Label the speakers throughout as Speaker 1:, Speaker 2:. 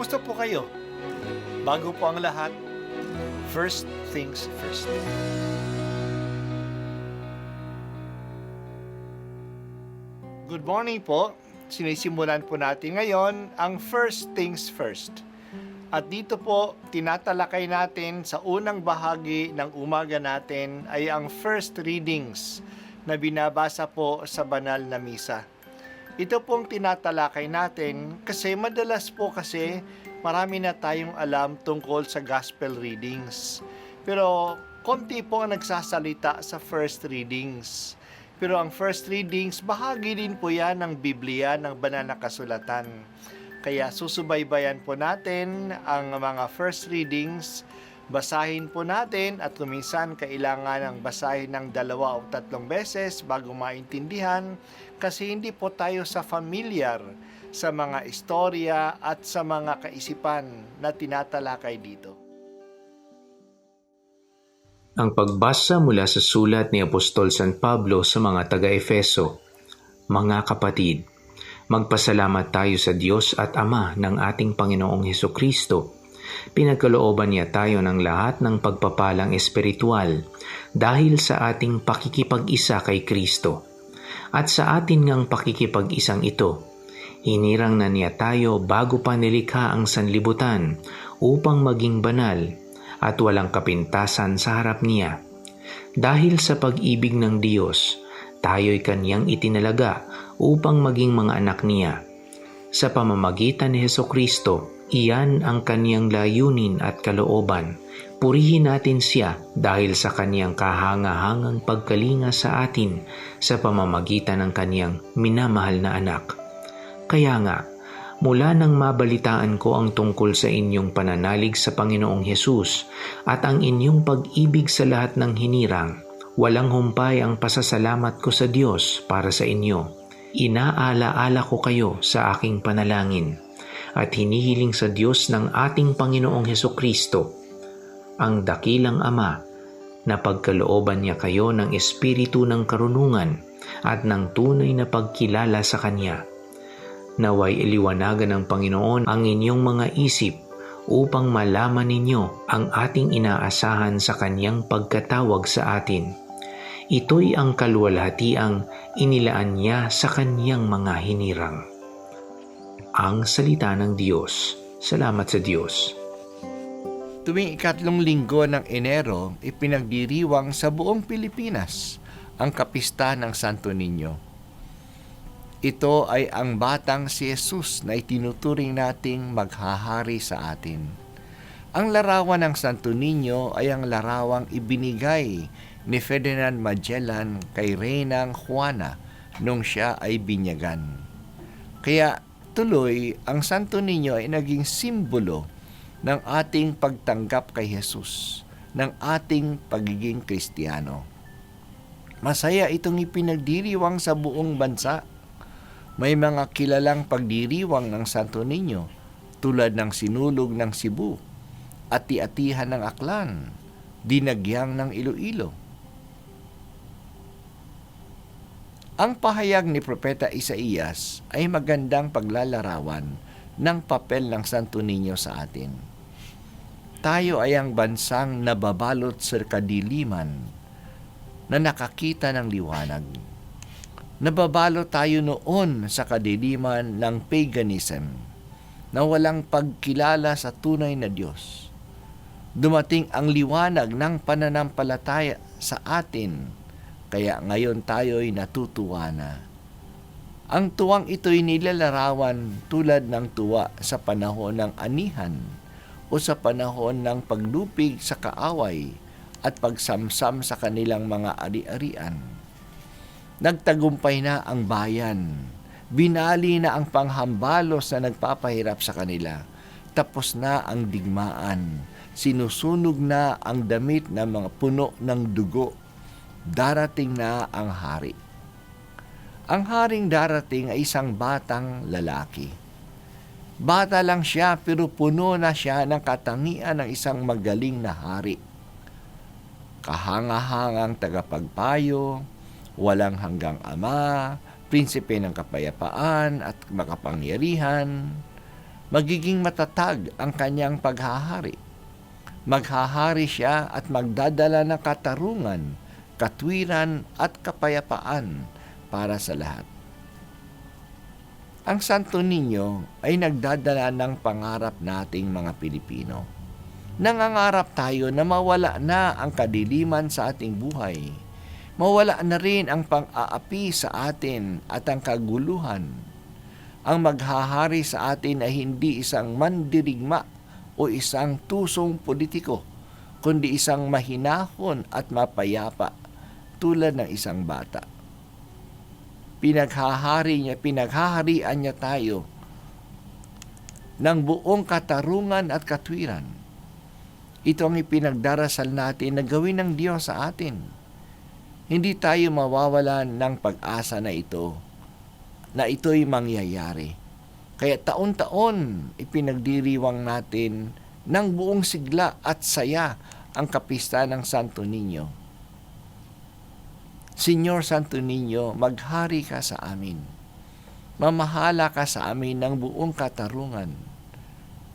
Speaker 1: Kumusta po kayo? Bago po ang lahat, first things first. Good morning po. Sinisimulan po natin ngayon ang first things first. At dito po, tinatalakay natin sa unang bahagi ng umaga natin ay ang first readings na binabasa po sa banal na misa. Ito pong tinatalakay natin kasi madalas po kasi marami na tayong alam tungkol sa gospel readings. Pero konti po ang nagsasalita sa first readings. Pero ang first readings, bahagi din po yan ng Biblia, ng banal na kasulatan. Kaya susubaybayan po natin ang mga first readings, basahin po natin at kuminsan kailangan ng basahin ng 2 o 3 beses bago maintindihan kasi hindi po tayo familiar sa mga istorya at sa mga kaisipan na tinatalakay dito.
Speaker 2: Ang pagbasa mula sa sulat ni Apostol San Pablo sa mga taga-Efeso. Mga kapatid, magpasalamat tayo sa Diyos at Ama ng ating Panginoong Hesukristo. Pinagkalooban niya tayo ng lahat ng pagpapalang espiritual dahil sa ating pakikipag-isa kay Kristo. At sa atin ngang pakikipag-isang ito, hinirang na niya tayo bago pa nilikha ang sanlibutan upang maging banal at walang kapintasan sa harap niya. Dahil sa pag-ibig ng Diyos, tayo'y kanyang itinalaga upang maging mga anak niya. Sa pamamagitan ni Hesukristo, iyan ang kanyang layunin at kalooban. Purihin natin siya dahil sa kanyang kahangahangang pagkalinga sa atin sa pamamagitan ng kanyang minamahal na anak. Kaya nga, mula nang mabalitaan ko ang tungkol sa inyong pananalig sa Panginoong Hesus at ang inyong pag-ibig sa lahat ng hinirang, walang humpay ang pasasalamat ko sa Diyos para sa inyo. Inaala-ala ko kayo sa aking panalangin at hinihiling sa Diyos ng ating Panginoong Hesukristo, ang dakilang Ama, na pagkalooban niya kayo ng espiritu ng karunungan at ng tunay na pagkilala sa Kanya. Naway iliwanagan ng Panginoon ang inyong mga isip upang malaman ninyo ang ating inaasahan sa Kanyang pagkatawag sa atin. Ito'y ang kaluwalhatiang inilaan niya sa Kanyang mga hinirang. Ang salita ng Diyos. Salamat sa Diyos.
Speaker 1: Tuwing 3 linggo ng Enero, ipinagdiriwang sa buong Pilipinas ang Kapista ng Santo Niño. Ito ay ang batang si Jesus na itinuturing nating maghahari sa atin. Ang larawan ng Santo Niño ay ang larawang ibinigay ni Ferdinand Magellan kay Reynang Juana nung siya ay binyagan. Kaya tuloy, ang Santo Niño ay naging simbolo ng ating pagtanggap kay Jesus, ng ating pagiging Kristiyano. Masaya itong ipinagdiriwang sa buong bansa. May mga kilalang pagdiriwang ng Santo Niño tulad ng Sinulog ng Cebu, Ati-atihan ng Aklan, Dinagyang ng Iloilo. Ang pahayag ni Propeta Isaías ay magandang paglalarawan ng papel ng Santo Niño sa atin. Tayo ay ang bansang nababalot sa kadiliman na nakakita ng liwanag. Nababalo tayo noon sa kadiliman ng paganism na walang pagkilala sa tunay na Diyos. Dumating ang liwanag ng pananampalataya sa atin, kaya ngayon tayo'y natutuwa na. Ang tuwang ito'y nilalarawan tulad ng tuwa sa panahon ng anihan o sa panahon ng paglupig sa kaaway at pagsamsam sa kanilang mga ari-arian. Nagtagumpay na ang bayan. Binali na ang panghambalos na nagpapahirap sa kanila. Tapos na ang digmaan. Sinusunog na ang damit ng mga puno ng dugo. Darating na ang hari. Ang haring darating ay isang batang lalaki. Bata lang siya pero puno na siya ng katangian ng isang magaling na hari. Kahangahangang tagapagpayo, walang hanggang ama, prinsipe ng kapayapaan at makapangyarihan. Magiging matatag ang kanyang paghahari. Maghahari siya at magdadala ng katarungan, katwiran at kapayapaan para sa lahat. Ang Santo Niño ay nagdadala ng pangarap nating mga Pilipino. Nangangarap tayo na mawala na ang kadiliman sa ating buhay. Mawala na rin ang pang-aapi sa atin at ang kaguluhan. Ang maghahari sa atin ay hindi isang mandirigma o isang tusong politiko, kundi isang mahinahon at mapayapa tulad ng isang bata. Pinaghaharian niya tayo ng buong katarungan at katwiran. Ito ang ipinagdarasal natin na gawin ng Diyos sa atin. Hindi tayo mawawalan ng pag-asa na ito'y mangyayari. Kaya taon-taon ipinagdiriwang natin ng buong sigla at saya ang kapista ng Santo Niño. Señor Santo Niño, maghari ka sa amin. Mamahala ka sa amin ng buong katarungan.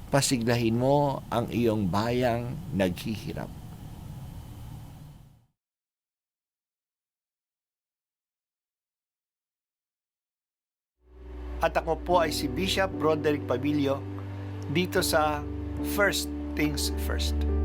Speaker 1: Pasiglahin mo ang iyong bayang naghihirap. At ako po ay si Bishop Broderick Pabilio dito sa First Things First.